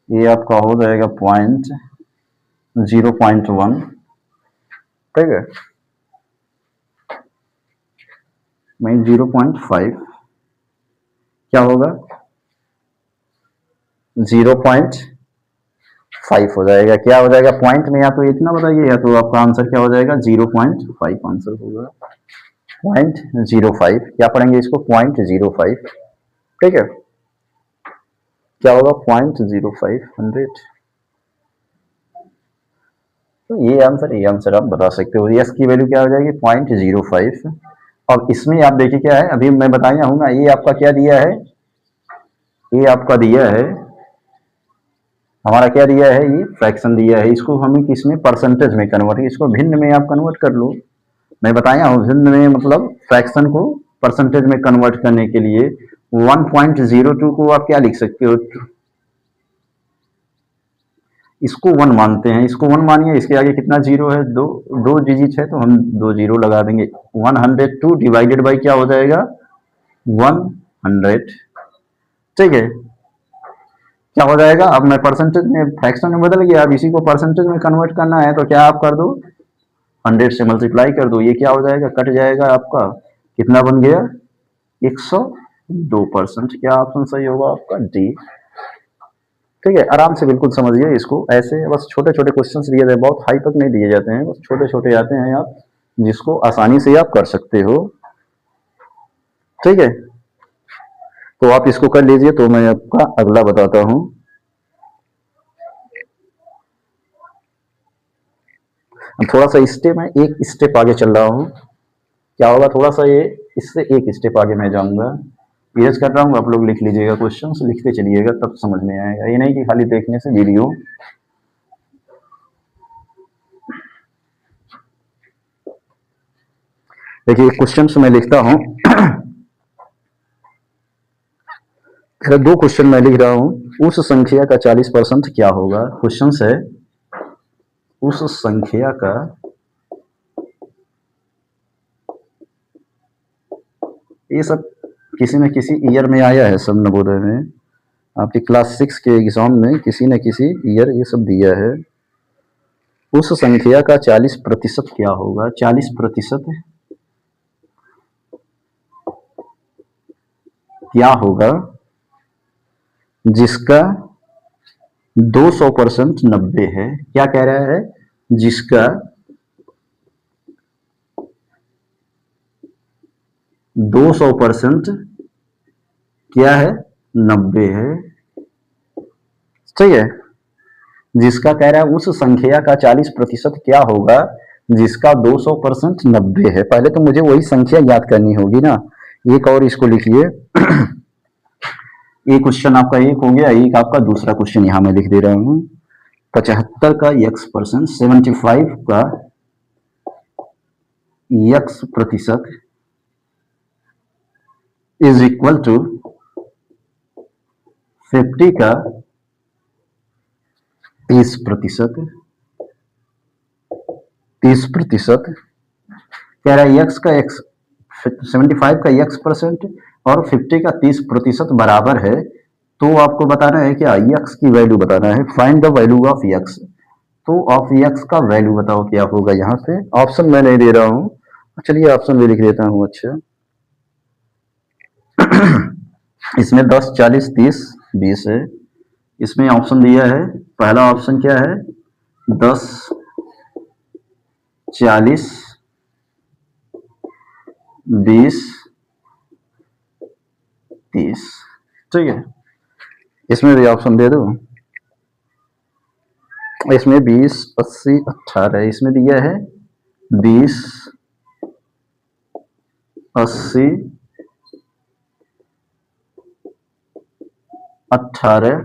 ये आपका हो जाएगा 0.1। ठीक है, मैं 0.5 क्या होगा 0.5 हो जाएगा। क्या हो जाएगा पॉइंट में, या तो इतना बताइए या तो आपका आंसर क्या हो जाएगा 0.5 आंसर होगा। 0.05 क्या पढ़ेंगे इसको 0.05। ठीक है, क्या होगा 0.05 100। तो ये आंसर आप बता सकते हो। यस की वैल्यू क्या हो जाएगी 0.05। अब इसमें आप देखिए क्या है, अभी मैं बताया हूँ ना, ये आपका क्या दिया है, ये आपका दिया है, हमारा क्या दिया है, ये फ्रैक्शन दिया है। इसको हमें किसमें परसेंटेज में कन्वर्ट, इसको भिन्न में आप कन्वर्ट कर लो। मैं बताया हूँ भिन्न में मतलब फ्रैक्शन को परसेंटेज में कन्वर्ट करने के लिए 1.02 को आप क्या लिख सकते हो, इसको 1 मानते हैं, इसको 1 मानिए, इसके आगे कितना जीरो है, दो डिजिट है तो हम 2 जीरो लगा देंगे। 102 डिवाइडेड बाई क्या हो जाएगा 100। ठीक है, क्या हो जाएगा, अब मैं परसेंटेज में फ्रैक्शन में बदल गया, अब इसी को परसेंटेज में कन्वर्ट करना है तो क्या आप कर दो 100 से मल्टीप्लाई कर दो, ये क्या हो जाएगा कट जाएगा, आपका कितना बन गया 102%। क्या ऑप्शन सही होगा आपका डी। ठीक है, आराम से बिल्कुल समझिए इसको, ऐसे बस छोटे छोटे क्वेश्चंस दिए जाते हैं, बहुत हाई तक नहीं दिए जाते हैं, बस छोटे छोटे आते हैं आप जिसको आसानी से आप कर सकते हो। ठीक है, तो आप इसको कर लीजिए, तो मैं आपका अगला बताता हूं। थोड़ा सा स्टेप में एक स्टेप आगे चल रहा हूं, क्या होगा, थोड़ा सा ये इससे एक स्टेप आगे मैं जाऊंगा। इरेज कर रहा हूँ, आप लोग लिख लीजिएगा, क्वेश्चन लिखते चलिएगा, तब समझ में आएगा, ये नहीं कि खाली देखने से वीडियो। देखिए क्वेश्चन मैं लिखता हूं। दो क्वेश्चन मैं लिख रहा हूं, उस संख्या का 40% क्या होगा। क्वेश्चन है उस संख्या का ये सब किसी न किसी ईयर में आया है, सब नवोदय में आपके क्लास 6 के एग्जाम में किसी न किसी ईयर ये सब दिया है। उस संख्या का 40% क्या होगा। 40% क्या होगा जिसका 200% 90 है। क्या कह रहा है, जिसका 200% क्या है, 90 है। ठीक है, जिसका कह रहा है उस संख्या का 40% क्या होगा जिसका 200% 90 है। पहले तो मुझे वही संख्या याद करनी होगी ना। एक और इसको लिखिए। एक क्वेश्चन आपका एक हो गया, एक आपका दूसरा क्वेश्चन यहां मैं लिख दे रहा हूं। 75 का x%, 75 का x% इज इक्वल टू 50 का 30%। 30% कह रहा है x का 75 का x% और 50 का 30% बराबर है। तो आपको बताना है क्या, x की वैल्यू बताना है। Find the value of x। तो ऑफ x का वैल्यू बताओ क्या होगा। यहाँ पे ऑप्शन मैं नहीं दे रहा हूं, चलिए ऑप्शन भी लिख देता हूं। अच्छा इसमें 10, 40, 30, 20 है। इसमें ऑप्शन दिया है, पहला ऑप्शन क्या है, 10, 40, 20, 30। ठीक है, इसमें भी ऑप्शन दे दो। इसमें 20, 80, 18, इसमें दिया है 20, 80, 18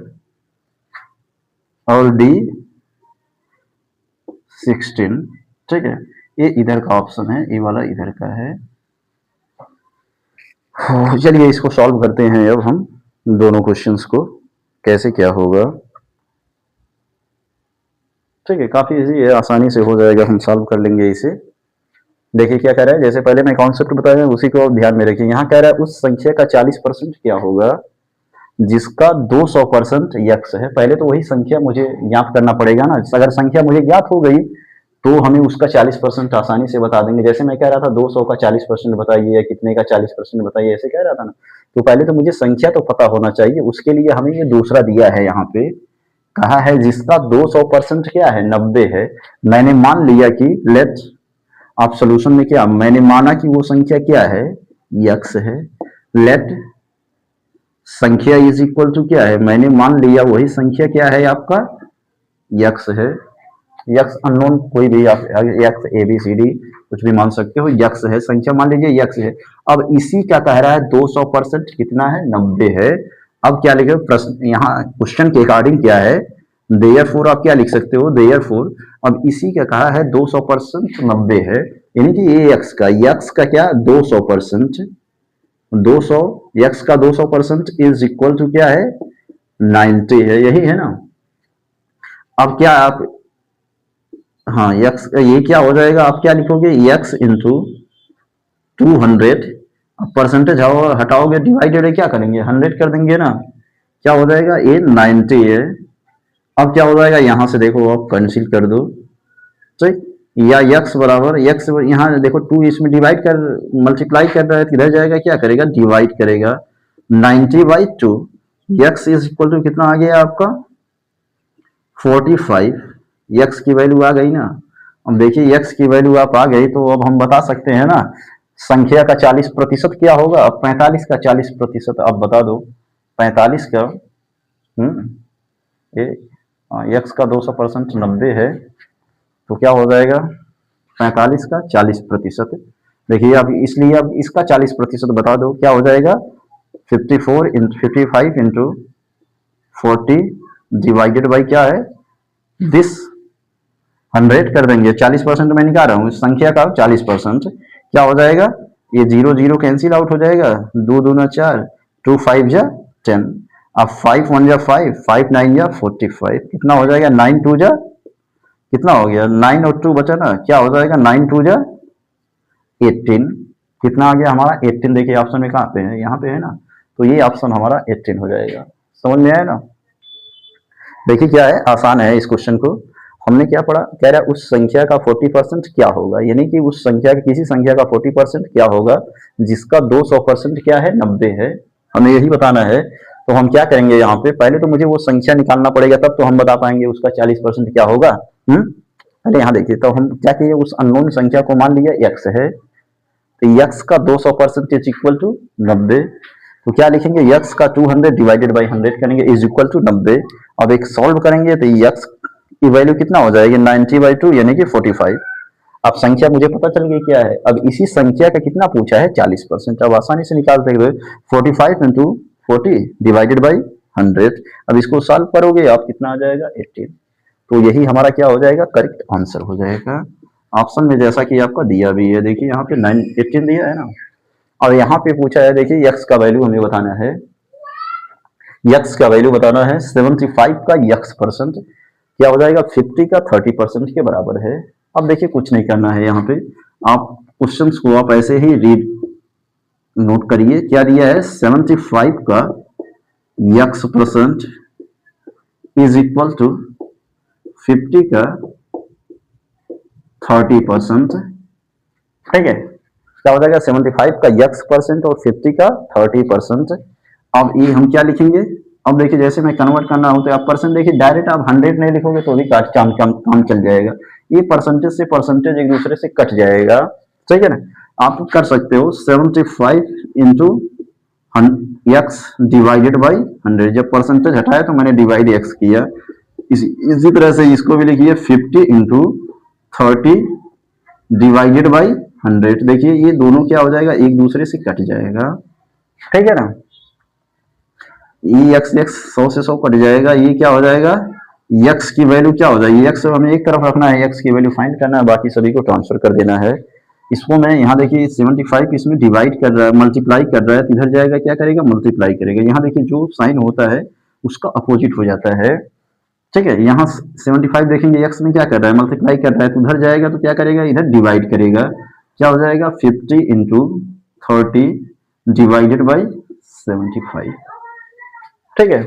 और D 16। ठीक है, ये इधर का ऑप्शन है, ये वाला इधर का है। चलिए इसको सॉल्व करते हैं अब हम दोनों क्वेश्चंस को, कैसे क्या होगा। ठीक है, काफी इजी है, आसानी से हो जाएगा, हम सॉल्व कर लेंगे इसे। देखिए क्या कह रहा है, जैसे पहले मैं कॉन्सेप्ट बताया उसी को ध्यान में रखिए। यहाँ कह रहा है उस संख्या का 40% क्या होगा जिसका 200% यक्स है। पहले तो वही संख्या मुझे याद करना पड़ेगा ना। अगर संख्या मुझे याद हो गई तो हमें उसका 40% आसानी से बता देंगे। जैसे मैं कह रहा था 200 का 40% बताइए, या कितने का 40% बताइए, ऐसे कह रहा था ना। तो पहले तो मुझे संख्या तो पता होना चाहिए, उसके लिए हमें ये दूसरा दिया है। यहाँ पे कहा है जिसका 200% क्या है, 90 है। मैंने मान लिया कि लेट, आप सोल्यूशन में क्या, मैंने माना कि वो संख्या क्या है, यक्स है। लेट संख्या इज इक्वल टू क्या है, मैंने मान लिया वही संख्या क्या है आपका, यक्स है। यक्स अननोन कोई भी आप यक्स ABCD कुछ भी मान सकते हो, यक्स है, संख्या मान लीजिए यक्स है। अब इसी क्या कह रहा है, 200% कितना है, 90 है। अब क्या लिखे प्रश्न, यहाँ क्वेश्चन के अकॉर्डिंग क्या है, देयरफॉर आप क्या लिख सकते हो, देयरफॉर। अब इसी का कहा है 200% 90 है, यानी कि ये यक्स का क्या, 200%, 200 यक्स का 200% इज इक्वल टू क्या है, 90 है, यही है ना। अब क्या आप, हाँ यक्स ये क्या हो जाएगा, आप क्या लिखोगे, यक्स इंटू 200। अब परसेंटेज हटाओगे, डिवाइडेड है, क्या करेंगे, 100 कर देंगे ना। क्या हो जाएगा, ये 90 है। अब क्या हो जाएगा, यहां से देखो आप कैंसिल कर दो, ठीक। या यक्स बराबर, यक्स यहाँ देखो 2 इसमें डिवाइड कर, मल्टीप्लाई कर रहा है, इधर जाएगा क्या करेगा, डिवाइड करेगा। 90/2 यक्स इज इक्वल टू कितना आ गया आपका, 45, यक्स की वैल्यू आ गई ना। अब देखिए यक्स की वैल्यू आप आ गई तो अब हम बता सकते हैं ना संख्या का 40% क्या होगा। अब 45 का 40% आप बता दो। 45 का ये यक्स का 200% 90 है, तो क्या हो जाएगा 45 का 40%। देखिए अब इसलिए अब इसका 40% बता दो क्या हो जाएगा। 55 इंटू 40 डिवाइडेड बाई क्या है दिस 100 कर देंगे। 40% मैं निकाल रहा हूँ इस संख्या का 40%, क्या हो जाएगा ये 0 0 कैंसिल आउट हो जाएगा। 2 दूना 4, 2 5 जा 10। अब 5 1 जा 5, 5 9 जा 45, कितना हो जाएगा 9 2 जा कितना हो गया 9 और 2 बचा ना, क्या हो जाएगा 9 2 जा 18। कितना आ गया हमारा 18। देखिए ऑप्शन में कहाँ पे है, यहाँ पे है ना, तो ये ऑप्शन हमारा 18 हो जाएगा। समझ में आया ना। देखिए क्या है, आसान है इस क्वेश्चन को। हमने क्या पढ़ा, कह रहा है उस संख्या का 40% क्या होगा, यानी कि उस संख्या की किसी संख्या का 40% क्या होगा जिसका 200% क्या है 90 है। हमें यही बताना है। तो हम क्या करेंगे यहाँ पे, पहले तो मुझे वो संख्या निकालना पड़ेगा तब तो हम बता पाएंगे उसका 40% क्या होगा। पहले यहाँ देखिए, तो हम क्या किए उस अननोन संख्या को मान लिया x है, तो x का 200% इज इक्वल टू 90। तो क्या लिखेंगे x का 200 डिवाइडेड बाई 100 करेंगे इज इक्वल टू 90। अब एक सॉल्व करेंगे तो x की वैल्यू कितना हो जाएगी 90/2 यानी कि 45। अब संख्या मुझे पता चल गई क्या है। अब इसी संख्या का कितना पूछा है 40%। अब आसानी से निकाल सकते हो 45 इंटू 40 डिवाइडेड बाई 100। अब इसको सॉल्व करोगे आप कितना आ जाएगा 18। तो यही हमारा क्या हो जाएगा करेक्ट आंसर हो जाएगा ऑप्शन में, जैसा कि आपका दिया भी है। देखिए यहाँ पे 18 दिया है ना, और यहाँ पे पूछा है देखिए यक्स का वैल्यू हमें बताना है। यक्स का वैल्यू बताना है 75 का यक्स परसेंट क्या हो जाएगा 50 का 30% के बराबर है। अब देखिए कुछ नहीं करना है यहाँ पे, आप क्वेश्चन को आप ऐसे ही रीड नोट करिए। क्या दिया है 75 का x percent is equal to 50 का 30%। ठीक है, क्या हो जाएगा 75 का यक्स परसेंट और 50 का 30%। अब ये हम क्या लिखेंगे, अब देखिए जैसे मैं कन्वर्ट करना हो तो आप परसेंट देखिए डायरेक्ट आप 100 नहीं लिखोगे तो भी काम चल जाएगा। ये परसेंटेज से परसेंटेज एक दूसरे से कट जाएगा, ठीक है ना। आप कर सकते हो 75 इंटू एक्स डिवाइडेड बाई 100। जब परसेंटेज हटाया तो मैंने डिवाइड एक्स किया। इसी तरह से इसको भी लिखिए 50 इंटू 30 डिवाइडेड बाई 100। देखिए ये दोनों क्या हो जाएगा एक दूसरे से कट जाएगा, ठीक है ना। ये एक्स एक्स 100 से 100 कट जाएगा, ये क्या हो जाएगा एक्स की वैल्यू क्या हो जाएगी, एक्स हमें एक तरफ रखना है, एक्स की वैल्यू फाइंड करना है, बाकी सभी को ट्रांसफर कर देना है। इसको मैं यहाँ देखिए 75 इसमें डिवाइड कर रहा है मल्टीप्लाई कर रहा है, तो इधर जाएगा क्या करेगा मल्टीप्लाई करेगा। यहाँ देखिए जो साइन होता है उसका अपोजिट हो जाता है, ठीक है। यहाँ 75 देखेंगे एक्स में क्या कर रहा है मल्टीप्लाई कर रहा है, तो उधर जाएगा तो क्या करेगा इधर डिवाइड करेगा। क्या हो जाएगा 50 इंटू 30 डिवाइडेड बाई 75, ठीक है।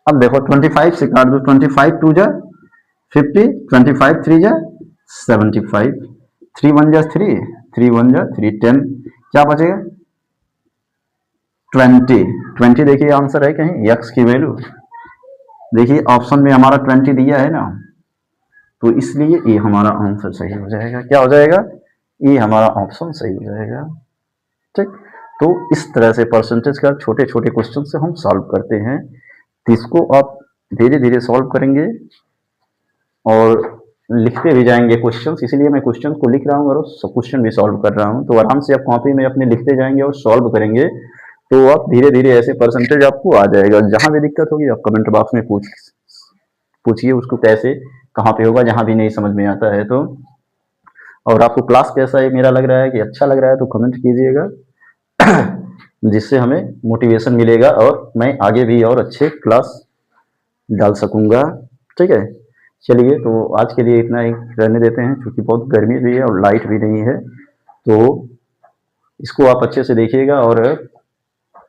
अब देखो 25 से काट दो, 25 2 जा 50, 25 3 जा 75, 3 1 जा 3, 3 1 जा 3, 10, क्या बचेगा 20। देखिए आंसर है कहीं एक्स की वैल्यू, देखिए ऑप्शन में हमारा 20 दिया है ना, तो इसलिए ये हमारा आंसर सही हो जाएगा। क्या हो जाएगा ये हमारा ऑप्शन सही हो जाएगा, ठीक। तो इस तरह से परसेंटेज का छोटे छोटे क्वेश्चन से हम सॉल्व करते हैं। तो इसको आप धीरे धीरे सॉल्व करेंगे और लिखते भी जाएंगे क्वेश्चंस, इसलिए मैं क्वेश्चंस को लिख रहा हूँ और क्वेश्चन भी सॉल्व कर रहा हूँ। तो आराम से आप कॉपी में अपने लिखते जाएंगे और सॉल्व करेंगे, तो आप धीरे धीरे ऐसे परसेंटेज आपको आ जाएगा। जहाँ भी दिक्कत होगी आप कमेंट बॉक्स में पूछिए उसको कैसे कहाँ पे होगा, जहाँ भी नहीं समझ में आता है तो। और आपको क्लास कैसा है मेरा लग रहा है कि अच्छा लग रहा है तो कमेंट कीजिएगा जिससे हमें मोटिवेशन मिलेगा और मैं आगे भी और अच्छे क्लास डाल सकूंगा, ठीक है। चलिए तो आज के लिए इतना ही रहने देते हैं, क्योंकि बहुत गर्मी भी है और लाइट भी नहीं है। तो इसको आप अच्छे से देखिएगा और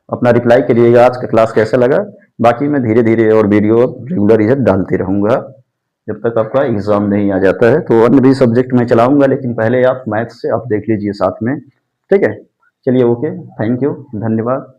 अपना रिप्लाई करिएगा आज का क्लास कैसा लगा। बाकी मैं धीरे धीरे और वीडियो रेगुलर इधर डालते रहूँगा जब तक आपका एग्ज़ाम नहीं आ जाता है। तो अन्य भी सब्जेक्ट मैं चलाऊँगा, लेकिन पहले आप मैथ्स से आप देख लीजिए साथ में, ठीक है। चलिए ओके, थैंक यू, धन्यवाद।